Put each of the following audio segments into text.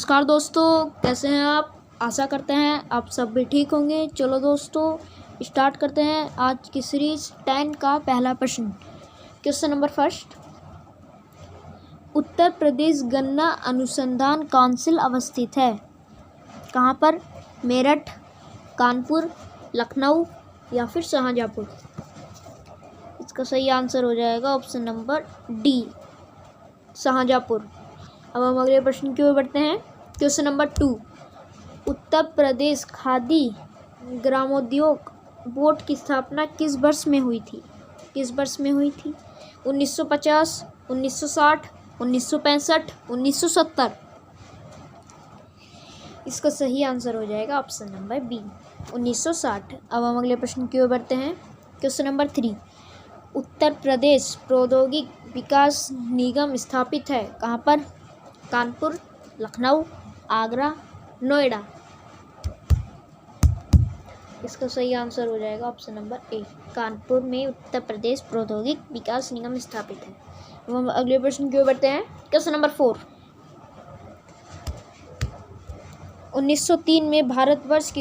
नमस्कार दोस्तों, कैसे हैं आप। आशा करते हैं आप सब भी ठीक होंगे। चलो दोस्तों स्टार्ट करते हैं आज की सीरीज 10 का पहला प्रश्न। Question number first, Uttar Pradesh गन्ना अनुसंधान काउंसिल अवस्थित है कहाँ पर? मेरठ, कानपुर, लखनऊ या फिर शाहजहाँपुर। इसका सही आंसर हो जाएगा ऑप्शन नंबर डी, शाहजहाँपुर। अब हम अगले प्रश्न की ओर बढ़ते हैं। क्वेश्चन नंबर 2, उत्तर प्रदेश खादी ग्रामोद्योग बोर्ड की स्थापना किस वर्ष में हुई थी? 1950, 1960, 1965, 1970। इसका सही आंसर हो जाएगा ऑप्शन नंबर बी, 1960। अब हम अगले प्रश्न की ओर बढ़ते हैं। क्वेश्चन नंबर 3, उत्तर प्रदेश प्रौद्योगिक विकास निगम स्थापित है कहाँ पर? कानपुर, लखनऊ, आगरा, नोएडा। इसका सही आंसर हो जाएगा ऑप्शन नंबर ए, कानपुर में उत्तर प्रदेश प्रौद्योगिक विकास निगम स्थापित है। अब हम अगले प्रश्न की ओर बढ़ते हैं। क्वेश्चन नंबर 4, 1903 में भारतवर्ष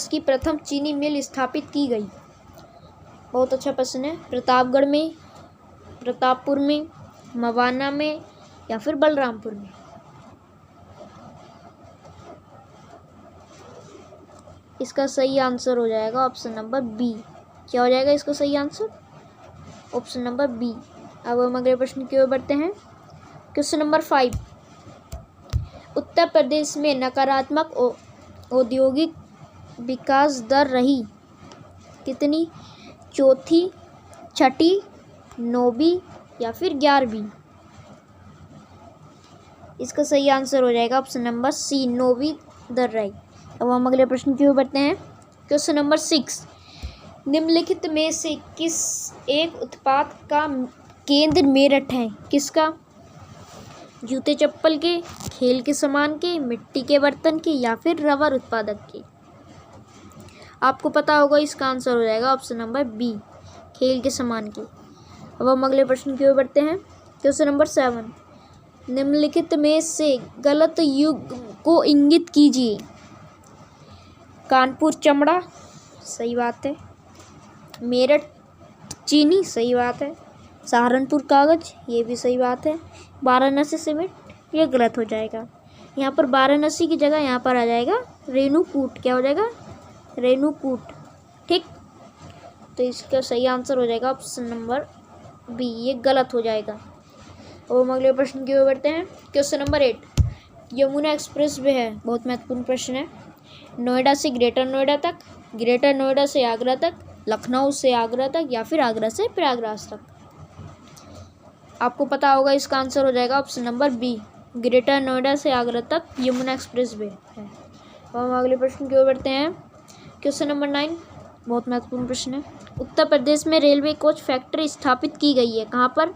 की प्रथम चीनी मिल स्थापित की गई। बहुत अच्छा प्रश्न है। प्रतापगढ़ में, प्रतापपुर में, मवाना में या फिर बलरामपुर में। इसका सही आंसर हो जाएगा ऑप्शन नंबर बी। क्या हो जाएगा इसका सही आंसर? Option number B. अब हम अगले प्रश्न की ओर बढ़ते हैं। क्वेश्चन नंबर 5, उत्तर प्रदेश में नकारात्मक औद्योगिक विकास दर रही कितनी? चौथी, छठी, 9वीं या फिर 11वीं। इसका सही आंसर हो जाएगा ऑप्शन नंबर सी, 9वीं दर रही। अब हम अगले प्रश्न की ओर बढ़ते हैं। क्वेश्चन नंबर 6, निम्नलिखित में से किस एक उत्पाद का केंद्र मेरठ है? किसका? जूते चप्पल के, खेल के सामान के, मिट्टी के बर्तन के या फिर रबर उत्पादक के। आपको पता होगा इसका आंसर हो जाएगा ऑप्शन नंबर बी, खेल के सामान के। अब हम अगले प्रश्न की ओर बढ़ते हैं। क्वेश्चन नंबर 7, निम्नलिखित में से गलत युग को इंगित कीजिए। कानपुर चमड़ा, सही बात है। मेरठ चीनी, सही बात है। सहारनपुर कागज, ये भी सही बात है। वाराणसी सीमेंट, ये गलत हो जाएगा। यहाँ पर वाराणसी की जगह यहाँ पर आ जाएगा रेणुकूट। क्या हो जाएगा? रेणुकूट। ठीक, तो इसका सही आंसर हो जाएगा ऑप्शन नंबर बी, ये गलत हो जाएगा। और हम अगले प्रश्न की ओर बढ़ते हैं। Question number 8, Yamuna express way है, बहुत महत्वपूर्ण प्रश्न है। नोएडा से ग्रेटर नोएडा तक, ग्रेटर नोएडा से आगरा तक, लखनऊ से आगरा तक या फिर आगरा से प्रयागराज तक। आपको पता होगा इसका आंसर हो जाएगा option number B, Greater Noida से आगरा तक यमुना एक्सप्रेस वे है। और हम अगले प्रश्न की ओर बढ़ते हैं। क्वेश्चन नंबर 9, बहुत महत्वपूर्ण प्रश्न है। उत्तर प्रदेश में रेलवे कोच फैक्ट्री स्थापित की गई है कहाँ पर?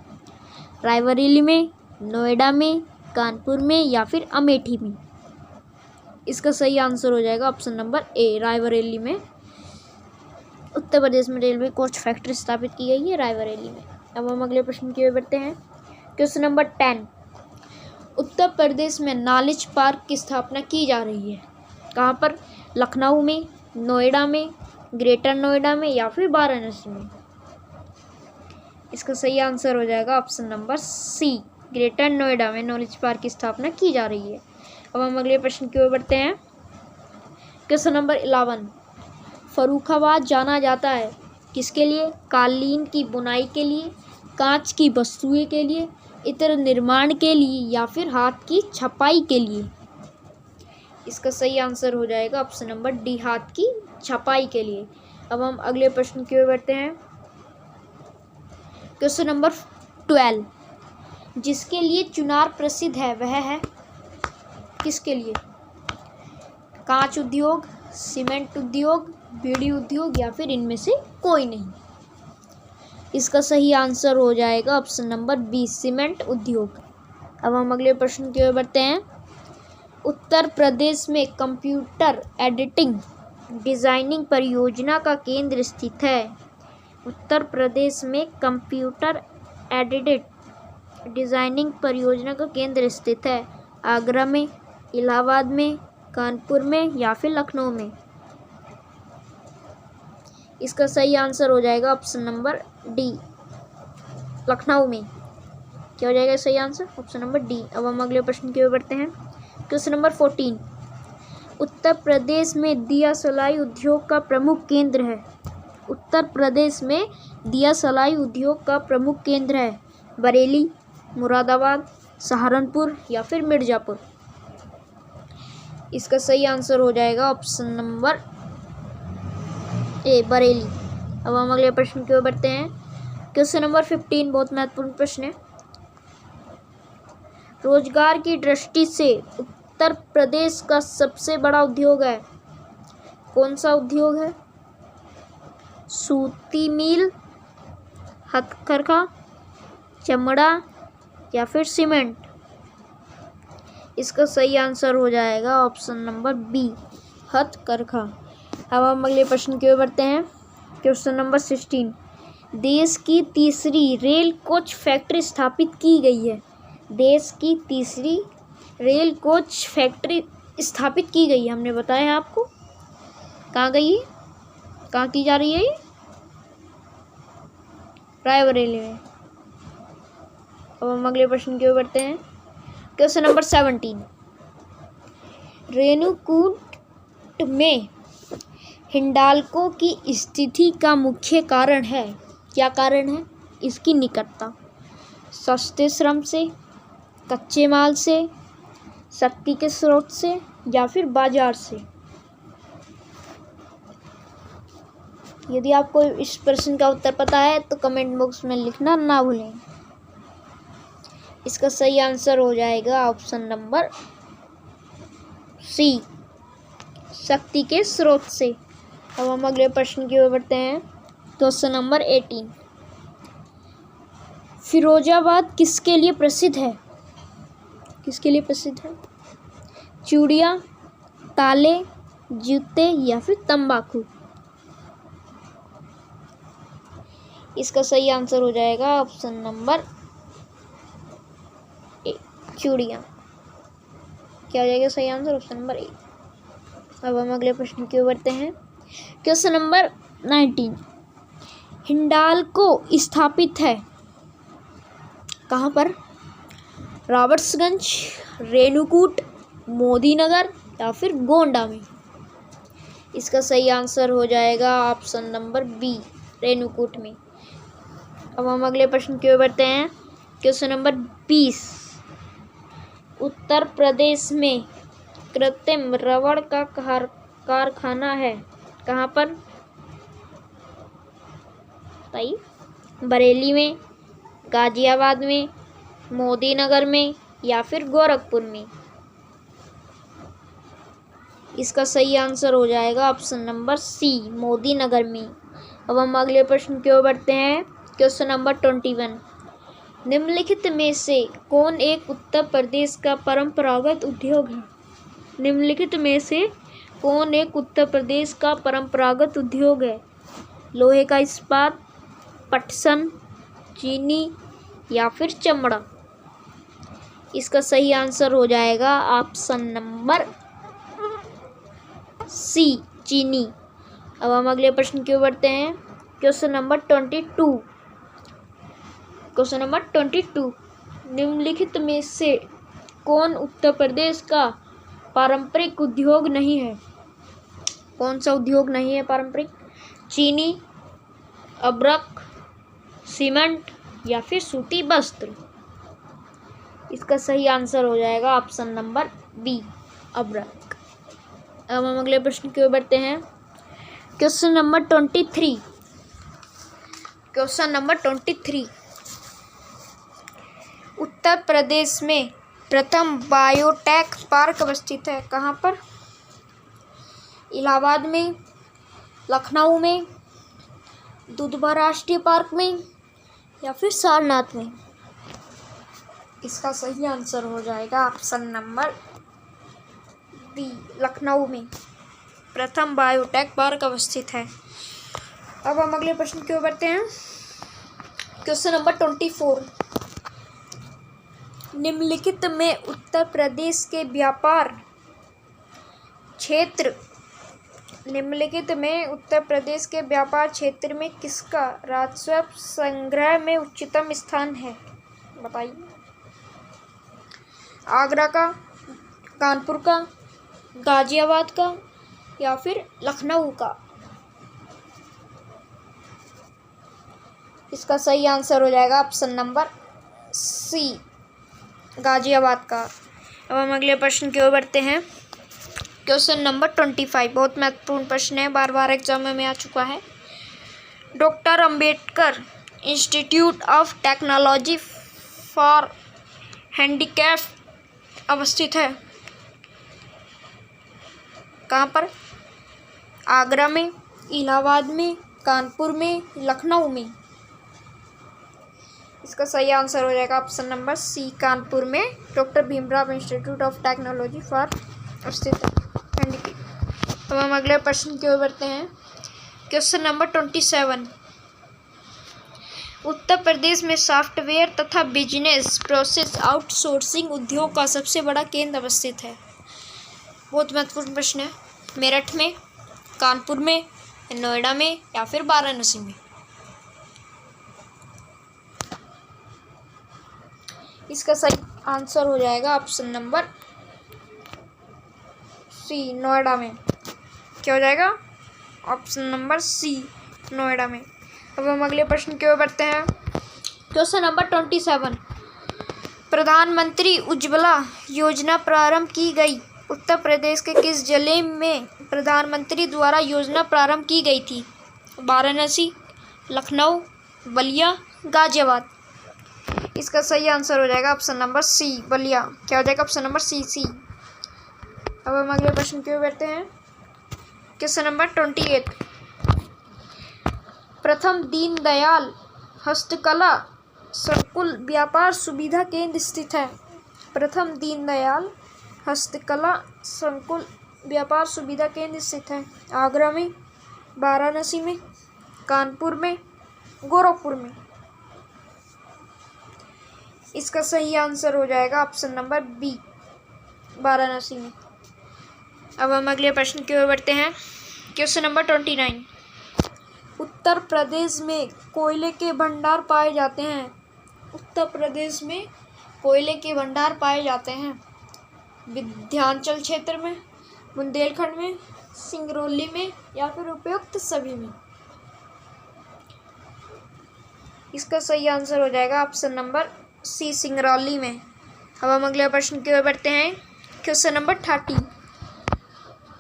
रायबरेली में, नोएडा में, कानपुर में या फिर अमेठी में। इसका सही आंसर हो जाएगा ऑप्शन नंबर ए, रायबरेली में। उत्तर प्रदेश में रेलवे कोच फैक्ट्री स्थापित की गई है रायबरेली में। अब हम अगले प्रश्न की ओर बढ़ते हैं। क्वेश्चन नंबर 10, उत्तर प्रदेश में नॉलेज पार्क की स्थापना की जा रही है कहाँ पर? लखनऊ में, नोएडा में, ग्रेटर नोएडा में या फिर वाराणसी में। इसका सही आंसर हो जाएगा option number C, Greater Noida में नॉलेज पार्क की स्थापना की जा रही है। अब हम अगले प्रश्न की ओर बढ़ते हैं। क्वेश्चन नंबर 11, फर्रुखाबाद जाना जाता है किसके लिए? कालीन की बुनाई के लिए, कांच की वस्तुएं के लिए, इत्र निर्माण के लिए या फिर हाथ की छपाई के लिए। इसका सही आंसर हो जाएगा ऑप्शन नंबर डी, हाथ की छपाई के लिए। अब हम अगले प्रश्न की ओर बढ़ते हैं। क्वेश्चन नंबर 12, जिसके लिए चुनार प्रसिद्ध है वह है किसके लिए? कांच उद्योग, सीमेंट उद्योग, बीड़ी उद्योग या फिर इनमें से कोई नहीं। इसका सही आंसर हो जाएगा ऑप्शन नंबर बी, सीमेंट उद्योग। अब हम अगले प्रश्न की ओर बढ़ते हैं। उत्तर प्रदेश में कंप्यूटर एडिटिंग डिजाइनिंग परियोजना का केंद्र स्थित है। उत्तर प्रदेश में कंप्यूटर एडेड डिजाइनिंग परियोजना का केंद्र स्थित है आगरा में, इलाहाबाद में, कानपुर में या फिर लखनऊ में? इसका सही आंसर हो जाएगा ऑप्शन नंबर डी, लखनऊ में। क्या हो जाएगा सही आंसर? Option number D. अब हम अगले प्रश्न की ओर बढ़ते हैं। क्वेश्चन नंबर 14, उत्तर प्रदेश में दिया सलाई उद्योग का प्रमुख केंद्र है। उत्तर प्रदेश में दिया सलाई उद्योग का प्रमुख केंद्र है। बरेली, मुरादाबाद, सहारनपुर या फिर मिर्ज़ापुर? इसका सही आंसर हो जाएगा ऑप्शन नंबर ए, बरेली। अब हम अगले प्रश्न की ओर बढ़ते हैं। क्वेश्चन नंबर 15 बहुत महत्वपूर्ण प्रश्न है। रोजगार की दृष्टि से उत्तर प्रदेश का सबसे बड़ा उद्योग है। कौन सा उद्योग है? सूती मिल, हथकरघा, चमड़ा या फिर सीमेंट? इसका सही आंसर हो जाएगा ऑप्शन नंबर बी, हथकरघा। अब हम अगले प्रश्न की ओर बढ़ते हैं। क्वेश्चन नंबर 16, देश की तीसरी रेल कोच फैक्ट्री स्थापित की गई है। देश की तीसरी रेल कोच फैक्ट्री स्थापित की गई है, हमने बताया है आपको। कहाँ गई है, कहाँ की जा रही है ये? रायबरेली में। अब हम अगले प्रश्न की ओर बढ़ते हैं। क्वेश्चन नंबर 17, रेणुकूट में हिंडाल्को की स्थिति का मुख्य कारण है। क्या कारण है? इसकी निकटता, सस्ते श्रम से, कच्चे माल से, शक्ति के स्रोत से या फिर बाजार से? यदि आपको इस प्रश्न का उत्तर पता है तो कमेंट बॉक्स में लिखना ना भूलें। इसका सही आंसर हो जाएगा ऑप्शन नंबर सी, शक्ति के स्रोत से। अब हम अगले प्रश्न की ओर बढ़ते हैं। क्वेश्चन नंबर 18, फिरोजाबाद किसके लिए प्रसिद्ध है? किसके लिए प्रसिद्ध है? चूड़ियाँ, ताले, जूते या फिर तंबाकू? इसका सही आंसर हो जाएगा ऑप्शन नंबर ए, चूड़ियाँ। क्या हो जाएगा सही आंसर? Option number A. अब हम अगले प्रश्न की ओर बढ़ते हैं। क्वेश्चन नंबर 19, हिंडाल्को स्थापित है कहाँ पर? रॉबर्ट्सगंज, रेणुकूट, मोदीनगर या फिर गोंडा में? इसका सही आंसर हो जाएगा ऑप्शन नंबर बी, रेणुकूट में। अब हम अगले प्रश्न की ओर बढ़ते हैं। क्वेश्चन नंबर 20, उत्तर प्रदेश में कृत्रिम रबड़ का कारखाना है कहाँ पर? बताइए। बरेली में, गाजियाबाद में, मोदीनगर में या फिर गोरखपुर में? इसका सही आंसर हो जाएगा ऑप्शन नंबर सी, मोदीनगर में। अब हम अगले प्रश्न की ओर बढ़ते हैं। क्वेश्चन नंबर 21, निम्नलिखित में से कौन एक उत्तर प्रदेश का परंपरागत उद्योग है? निम्नलिखित में से कौन एक उत्तर प्रदेश का परंपरागत उद्योग है? लोहे का इस्पात, पटसन, चीनी या फिर चमड़ा? इसका सही आंसर हो जाएगा ऑप्शन नंबर सी, चीनी। अब हम अगले प्रश्न की ओर बढ़ते हैं। क्वेश्चन नंबर 22, क्वेश्चन नंबर 22, निम्नलिखित में से कौन उत्तर प्रदेश का पारंपरिक उद्योग नहीं है? कौन सा उद्योग नहीं है पारंपरिक? चीनी, अब्रक, सीमेंट या फिर सूती वस्त्र? इसका सही आंसर हो जाएगा ऑप्शन नंबर बी, अब्रक। अब हम अगले प्रश्न की ओर बढ़ते हैं। Question number 23, question number 23, Uttar Pradesh में प्रथम बायोटेक पार्क अवस्थित है कहाँ पर? इलाहाबाद में, लखनऊ में, दुधवा राष्ट्रीय पार्क में या फिर सारनाथ में? इसका सही आंसर हो जाएगा ऑप्शन नंबर बी, लखनऊ में प्रथम बायोटेक पार्क अवस्थित है। अब हम अगले प्रश्न की ओर बढ़ते हैं। क्वेश्चन नंबर 24, निम्नलिखित में उत्तर प्रदेश के व्यापार क्षेत्र में किसका राजस्व संग्रह में उच्चतम स्थान है? बताइए। आगरा का, कानपुर का, गाजियाबाद का या फिर लखनऊ का? इसका सही आंसर हो जाएगा ऑप्शन नंबर सी, गाजियाबाद का। अब हम अगले प्रश्न की ओर बढ़ते हैं। क्वेश्चन नंबर 25 बहुत महत्वपूर्ण प्रश्न है, बार बार एग्जाम में आ चुका है। Doctor Ambedkar institute of technology for handicap अवस्थित है कहाँ पर? आगरा में, इलाहाबाद में, कानपुर में, लखनऊ में? इसका सही आंसर हो जाएगा ऑप्शन नंबर सी, कानपुर में doctor Bhimrao institute of technology for अवस्थित है। अब हम अगले प्रश्न की ओर बढ़ते हैं। क्वेश्चन नंबर 27 उत्तर प्रदेश में सॉफ्टवेयर तथा बिजनेस प्रोसेस आउटसोर्सिंग उद्योग का सबसे बड़ा केंद्र अवस्थित है। बहुत महत्वपूर्ण प्रश्न है। मेरठ में, कानपुर में, नोएडा में या फिर वाराणसी में? इसका सही आंसर हो जाएगा ऑप्शन नंबर सी, नोएडा में। क्या हो जाएगा? ऑप्शन नंबर सी, नोएडा में। अब हम अगले प्रश्न की ओर बढ़ते हैं। क्वेश्चन नंबर 27 प्रधानमंत्री उज्ज्वला योजना प्रारंभ की गई उत्तर प्रदेश के किस जिले में प्रधानमंत्री द्वारा योजना प्रारंभ की गई थी? वाराणसी, लखनऊ, बलिया, गाजियाबाद? इसका सही आंसर हो जाएगा ऑप्शन नंबर सी, बलिया। क्या हो जाएगा? Option number C. अब हम अगले प्रश्न की ओर बढ़ते हैं। क्वेश्चन नंबर 28 प्रथम दीनदयाल हस्तकला संकुल व्यापार सुविधा केंद्र स्थित है। प्रथम दीनदयाल हस्तकला संकुल व्यापार सुविधा केंद्र स्थित है आगरा में, वाराणसी में, कानपुर में, गोरखपुर में? इसका सही आंसर हो जाएगा ऑप्शन नंबर बी, वाराणसी में। अब हम अगले प्रश्न की ओर बढ़ते हैं। क्वेश्चन नंबर 29 उत्तर प्रदेश में कोयले के भंडार पाए जाते हैं। उत्तर प्रदेश में कोयले के भंडार पाए जाते हैं विंध्याचल क्षेत्र में, बुंदेलखंड में, सिंगरौली में या फिर उपयुक्त सभी में? इसका सही आंसर हो जाएगा ऑप्शन नंबर सी, सिंगरौली में। अब हम अगले प्रश्न की ओर बढ़ते हैं। क्वेश्चन नंबर 30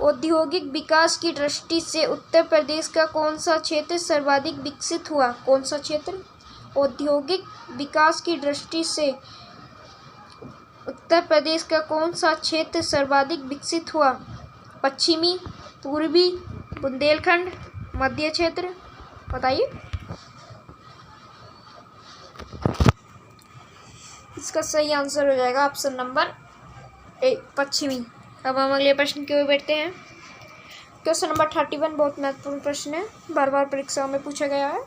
औद्योगिक विकास की दृष्टि से उत्तर प्रदेश का कौन सा क्षेत्र सर्वाधिक विकसित हुआ? कौन सा क्षेत्र औद्योगिक विकास की दृष्टि से उत्तर प्रदेश का कौन सा क्षेत्र सर्वाधिक विकसित हुआ? पश्चिमी, पूर्वी, बुंदेलखंड, मध्य क्षेत्र? बताइए। इसका सही आंसर हो जाएगा ऑप्शन नंबर ए, पश्चिमी। अब हम अगले प्रश्न की ओर बढ़ते हैं। क्वेश्चन नंबर 31 बहुत महत्वपूर्ण प्रश्न है, बार बार परीक्षाओं में पूछा गया है।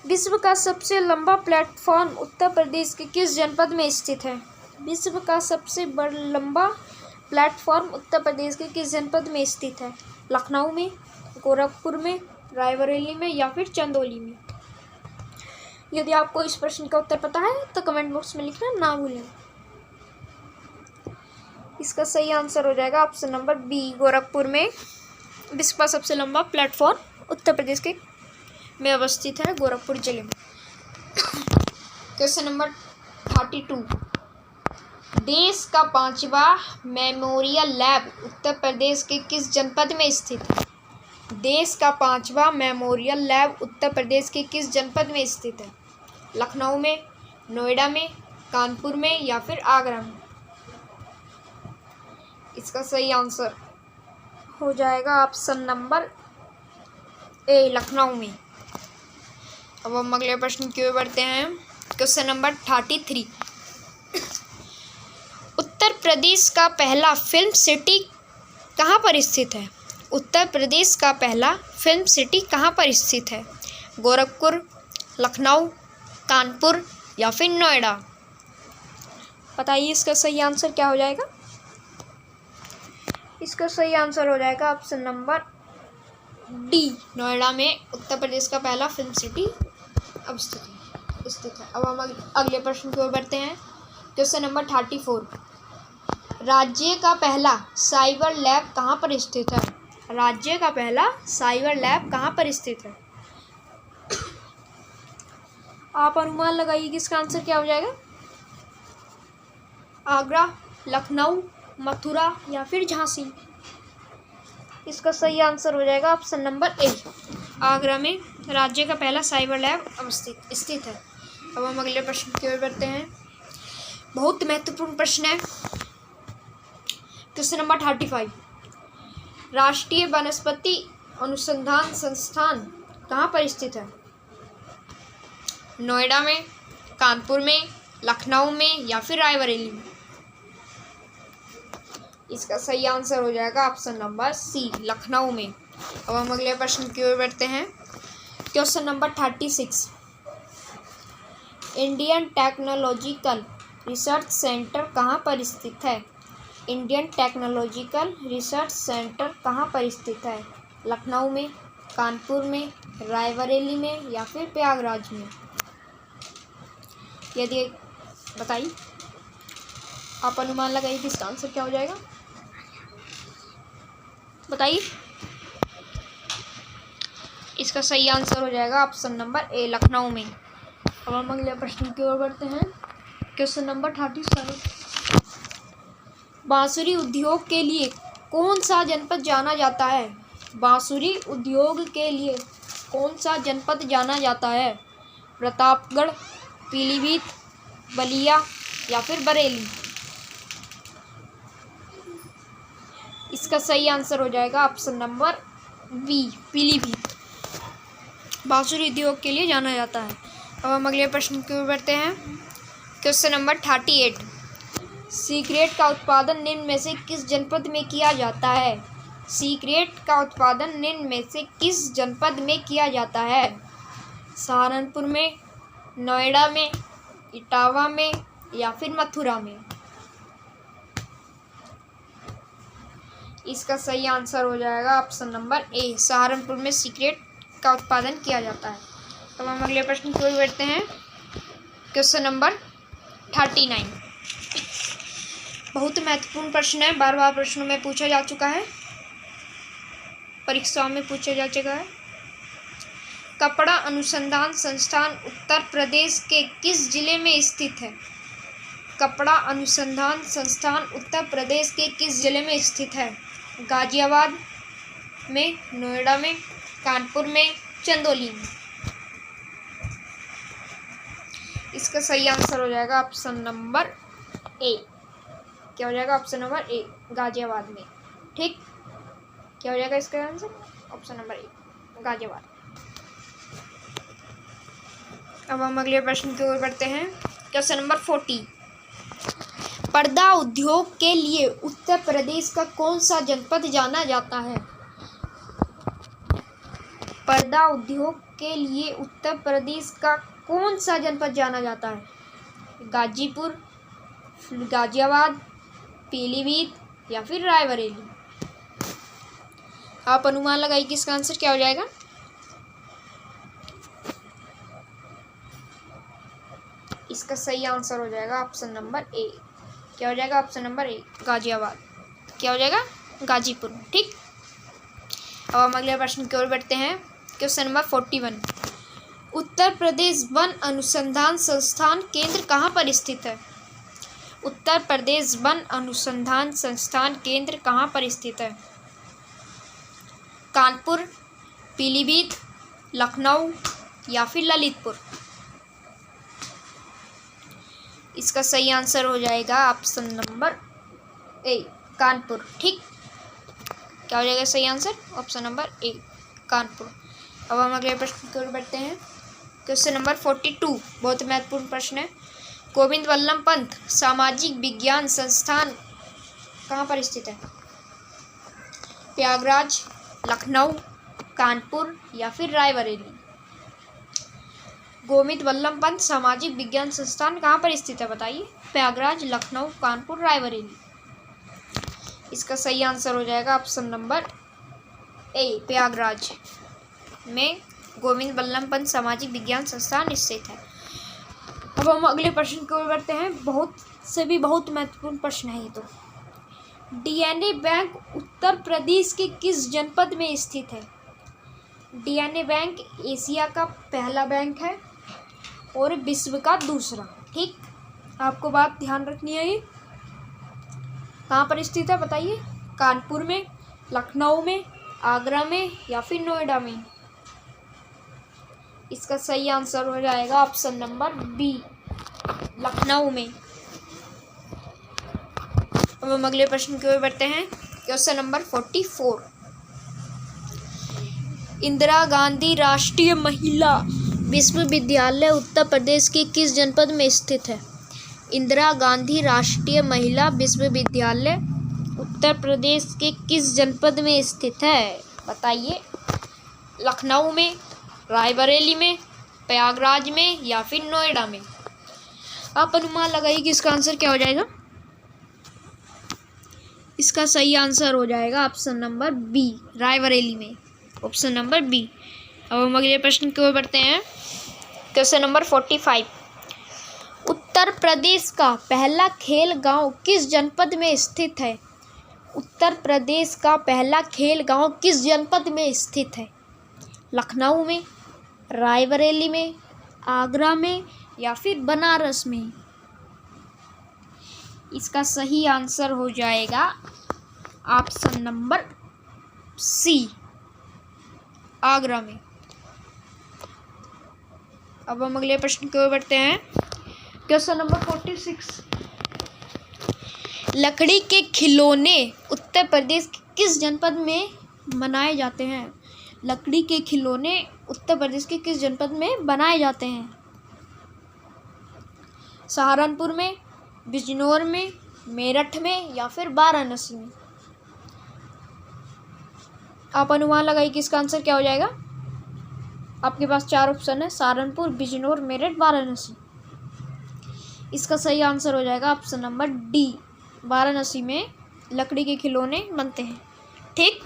विश्व का सबसे लंबा प्लेटफॉर्म उत्तर प्रदेश के किस जनपद में स्थित है? विश्व का सबसे लंबा प्लेटफॉर्म उत्तर प्रदेश के किस जनपद में स्थित है? लखनऊ में, गोरखपुर में, रायबरेली में या फिर चंदौली में? यदि आपको इस प्रश्न का उत्तर पता है तो कमेंट बॉक्स में लिखना ना भूलें। इसका सही आंसर हो जाएगा ऑप्शन नंबर बी, गोरखपुर में विश्व का सबसे लंबा प्लेटफॉर्म उत्तर प्रदेश के में अवस्थित है, गोरखपुर जिले में। क्वेश्चन नंबर 32 देश का 5वां मेमोरियल लैब उत्तर प्रदेश के किस जनपद में स्थित है? देश का 5वां मेमोरियल लैब उत्तर प्रदेश के किस जनपद में स्थित है? लखनऊ में, नोएडा में, कानपुर में या फिर आगरा में? इसका सही आंसर हो जाएगा ऑप्शन नंबर ए, लखनऊ में। अब हम अगले प्रश्न की ओर बढ़ते हैं। क्वेश्चन नंबर 33 उत्तर प्रदेश का पहला फिल्म सिटी कहाँ पर स्थित है? उत्तर प्रदेश का पहला फिल्म सिटी कहाँ पर स्थित है? गोरखपुर, लखनऊ, कानपुर या फिर नोएडा? बताइए इसका सही आंसर क्या हो जाएगा। इसका सही आंसर हो जाएगा ऑप्शन नंबर डी, नोएडा में उत्तर प्रदेश का पहला फिल्म सिटी स्थित है। अब हम अगले प्रश्न की ओर बढ़ते हैं। क्वेश्चन नंबर 34, राज्य का पहला साइबर लैब कहाँ पर स्थित है। राज्य का पहला साइबर लैब कहाँ पर स्थित है। आप अनुमान लगाइए कि इसका आंसर क्या हो जाएगा। आगरा, लखनऊ, मथुरा या फिर झांसी। इसका सही आंसर हो जाएगा ऑप्शन नंबर ए, आगरा में राज्य का पहला साइबर लैब स्थित है। अब हम अगले प्रश्न की ओर बढ़ते हैं। बहुत महत्वपूर्ण प्रश्न है। क्वेश्चन नंबर 35, राष्ट्रीय वनस्पति अनुसंधान संस्थान कहाँ पर स्थित है। नोएडा में, कानपुर में, लखनऊ में या फिर रायबरेली में। इसका सही आंसर हो जाएगा ऑप्शन नंबर सी, लखनऊ में। अब हम अगले प्रश्न की ओर बढ़ते हैं। Question number 36, Indian technological research centre कहाँ पर स्थित है। इंडियन टेक्नोलॉजिकल रिसर्च सेंटर कहाँ पर स्थित है। लखनऊ में, कानपुर में, रायबरेली में या फिर प्रयागराज में। यदि बताइए, आप अनुमान लगाइए कि इसका आंसर क्या हो जाएगा। बताइए। इसका सही आंसर हो जाएगा ऑप्शन नंबर ए, लखनऊ में। अब हम अगले प्रश्न की ओर बढ़ते हैं। क्वेश्चन नंबर 37, बांसुरी उद्योग के लिए कौन सा जनपद जाना जाता है। बांसुरी उद्योग के लिए कौन सा जनपद जाना जाता है। प्रतापगढ़, पीलीभीत, बलिया या फिर बरेली। इसका सही आंसर हो जाएगा ऑप्शन नंबर बी, पीलीभीत। बांसुरी उद्योग के लिए जाना जाता है। अब हम अगले प्रश्न की ओर बढ़ते हैं। क्वेश्चन नंबर 38, सिगरेट का उत्पादन निम्न में से किस जनपद में किया जाता है। सिगरेट का उत्पादन निम्न में से किस जनपद में किया जाता है। सहारनपुर में, नोएडा में, इटावा में या फिर मथुरा में। इसका सही आंसर हो जाएगा ऑप्शन नंबर ए, सहारनपुर में सिगरेट का उत्पादन किया जाता है। अब हम अगले प्रश्न की ओर बढ़ते हैं। क्वेश्चन नंबर 39, बहुत महत्वपूर्ण प्रश्न है, बार बार प्रश्नों में पूछा जा चुका है, परीक्षाओं में पूछा जा चुका है। कपड़ा अनुसंधान संस्थान उत्तर प्रदेश के किस जिले में स्थित है। कपड़ा अनुसंधान संस्थान उत्तर प्रदेश के किस जिले में स्थित है। गाजियाबाद में, नोएडा में, कानपुर में, चंदौली में। इसका सही आंसर हो जाएगा ऑप्शन नंबर ए। क्या हो जाएगा ऑप्शन नंबर ए, गाजियाबाद में। ठीक, क्या हो जाएगा इसका answer option number A, Ghaziabad. अब हम अगले प्रश्न की ओर बढ़ते हैं। क्वेश्चन नंबर 40, पर्दा उद्योग के लिए उत्तर प्रदेश का कौन सा जनपद जाना जाता है। पर्दा उद्योग के लिए उत्तर प्रदेश का कौन सा जनपद जाना जाता है। गाजीपुर, गाजियाबाद, पीलीभीत या फिर रायबरेली। आप अनुमान लगाइए कि इसका आंसर क्या हो जाएगा। इसका सही आंसर हो जाएगा ऑप्शन नंबर ए। क्या हो जाएगा ऑप्शन नंबर ए, गाजियाबाद। क्या हो जाएगा, गाजीपुर। ठीक, अब हम अगले प्रश्न की ओर बढ़ते हैं। Question number 41, Uttar Pradesh one अनुसंधान संस्थान केंद्र कहाँ पर स्थित है। उत्तर प्रदेश वन अनुसंधान संस्थान केंद्र कहाँ पर स्थित है। कानपुर, पीलीभीत, लखनऊ या फिर ललितपुर। इसका सही आंसर हो जाएगा ऑप्शन नंबर ए, कानपुर। ठीक, क्या हो जाएगा सही answer option number A, Kanpur. अब हम अगले प्रश्न की ओर बढ़ते हैं। क्वेश्चन नंबर 42, बहुत महत्वपूर्ण प्रश्न है। गोविंद वल्लभ पंत सामाजिक विज्ञान संस्थान कहाँ पर स्थित है। प्रयागराज, लखनऊ, कानपुर या फिर रायबरेली। गोविंद वल्लभ पंत सामाजिक विज्ञान संस्थान कहाँ पर स्थित है बताइए। प्रयागराज, लखनऊ, कानपुर, रायबरेली। इसका सही आंसर हो जाएगा ऑप्शन नंबर ए, प्रयागराज में गोविंद वल्लभ पंत सामाजिक विज्ञान संस्थान स्थित है। अब हम अगले प्रश्न की ओर बढ़ते हैं। बहुत महत्वपूर्ण प्रश्न है ये तो। डीएनए बैंक उत्तर प्रदेश के किस जनपद में स्थित है? डीएनए बैंक एशिया का पहला बैंक है और विश्व का दूसरा। ठीक, आपको बात ध्यान रखनी है। ये कहाँ पर स्थित है बताइए। कानपुर में, लखनऊ में, आगरा में या फिर नोएडा में। इसका सही आंसर हो जाएगा ऑप्शन नंबर बी, लखनऊ में। अब हम अगले प्रश्न की ओर बढ़ते हैं। Question number 44। इंदिरा गांधी राष्ट्रीय महिला विश्वविद्यालय उत्तर प्रदेश के किस जनपद में स्थित है? इंदिरा गांधी राष्ट्रीय महिला विश्वविद्यालय उत्तर प्रदेश के किस जनपद में स्थित है बताइए। लखनऊ में, रायबरेली में, प्रयागराज में या फिर नोएडा में। आप अनुमान लगाइए कि इसका आंसर क्या हो जाएगा। इसका सही आंसर हो जाएगा ऑप्शन नंबर बी, रायबरेली में। Option number B. अब हम अगले प्रश्न की ओर बढ़ते हैं। Question number 45। उत्तर प्रदेश का पहला खेल गांव किस जनपद में स्थित है? उत्तर प्रदेश का पहला खेल गांव किस जनपद में स्थित है? लखनऊ में, रायबरेली में, आगरा में या फिर बनारस में। इसका सही आंसर हो जाएगा ऑप्शन नंबर सी, आगरा में। अब हम अगले प्रश्न की ओर बढ़ते हैं। Question number 46। लकड़ी के खिलौने उत्तर प्रदेश के किस जनपद में बनाए जाते हैं? लकड़ी के खिलौने उत्तर प्रदेश के किस जनपद में बनाए जाते हैं? सहारनपुर में, बिजनौर में, मेरठ में या फिर वाराणसी में। आप अनुमान लगाइए कि इसका आंसर क्या हो जाएगा। आपके पास 4 ऑप्शन है, सहारनपुर, बिजनौर, मेरठ, वाराणसी। इसका सही आंसर हो जाएगा ऑप्शन नंबर डी, वाराणसी में लकड़ी के खिलौने बनते हैं। ठीक,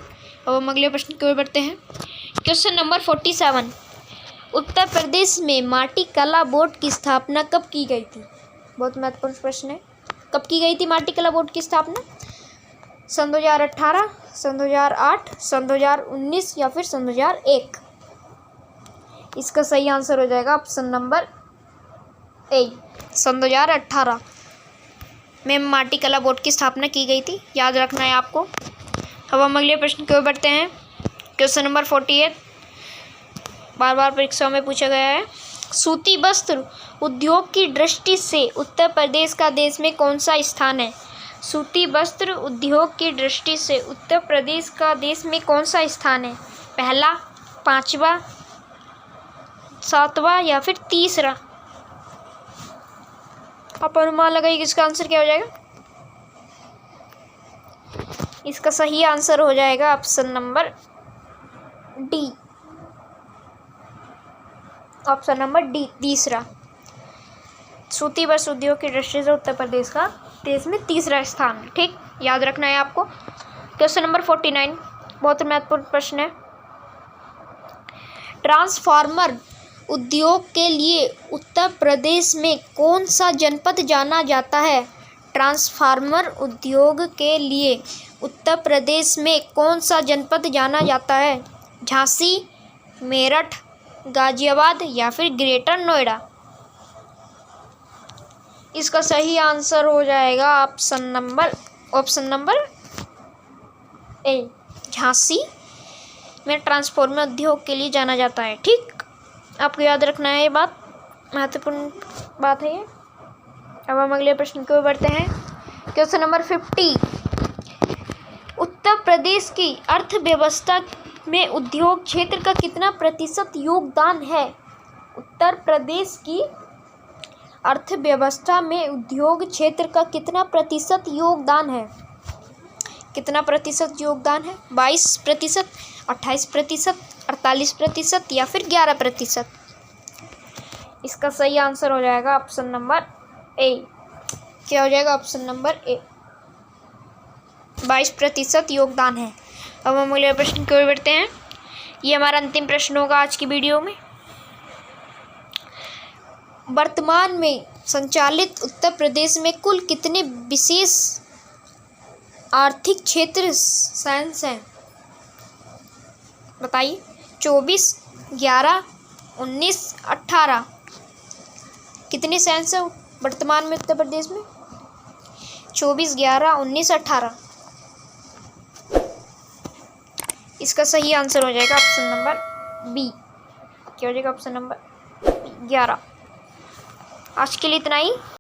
अब हम अगले प्रश्न की ओर बढ़ते हैं। Question number 47। उत्तर प्रदेश में माटी कला बोर्ड की स्थापना कब की गई थी? बहुत महत्वपूर्ण प्रश्न है। कब की गई थी माटी कला बोर्ड की स्थापना? सन 2018, सन 2008, सन 2019 या फिर सन 2001। इसका सही आंसर हो जाएगा ऑप्शन नंबर ए, सन 2018 में माटी कला बोर्ड की स्थापना की गई थी। याद रखना है आपको। अब हम अगले प्रश्न की ओर बढ़ते हैं। क्वेश्चन नंबर 48 बार बार परीक्षा में पूछा गया है। सूती वस्त्र उद्योग की दृष्टि से उत्तर प्रदेश का देश में कौन सा स्थान है? सूती वस्त्र उद्योग की दृष्टि से उत्तर प्रदेश का देश में कौन सा स्थान है? पहला, पांचवा, सातवां या फिर तीसरा। आप अनुमान लगाइए कि इसका आंसर क्या हो जाएगा। इसका सही आंसर हो जाएगा option number D, option number D, तीसरा। सूती वस्त्र उद्योग की दृष्टि से उत्तर प्रदेश का देश में तीसरा स्थान है। ठीक, याद रखना है आपको। क्वेश्चन नंबर 49 बहुत महत्वपूर्ण प्रश्न है। ट्रांसफार्मर उद्योग के लिए उत्तर प्रदेश में कौन सा जनपद जाना जाता है? ट्रांसफार्मर उद्योग के लिए उत्तर प्रदेश में कौन सा जनपद जाना जाता है? झांसी, मेरठ, गाजियाबाद या फिर ग्रेटर नोएडा। इसका सही आंसर हो जाएगा ऑप्शन नंबर ए, झांसी में ट्रांसफार्मर उद्योग के लिए जाना जाता है। ठीक, आपको याद रखना है, ये बात महत्वपूर्ण बात है ये। अब हम अगले प्रश्न की ओर बढ़ते हैं। Question number 50। उत्तर प्रदेश की अर्थव्यवस्था में उद्योग क्षेत्र का कितना प्रतिशत योगदान है? उत्तर प्रदेश की अर्थव्यवस्था में उद्योग क्षेत्र का कितना प्रतिशत योगदान है? कितना प्रतिशत योगदान है? 22%, 28%, 48% या फिर 11%। इसका सही आंसर हो जाएगा ऑप्शन नंबर ए। क्या हो जाएगा? Option number A. 22% योगदान है। अब हम अगले प्रश्न की ओर बढ़ते हैं। ये हमारा अंतिम प्रश्न होगा आज की वीडियो में। वर्तमान में संचालित उत्तर प्रदेश में कुल कितने विशेष आर्थिक क्षेत्र साइंस हैं? बताइए। 24, 11, 19, 18। कितने साइंस है वर्तमान में उत्तर प्रदेश में? 24, 11, 19, 18। इसका सही आंसर हो जाएगा ऑप्शन नंबर बी। क्या हो जाएगा? Option number 11। आज के लिए इतना ही।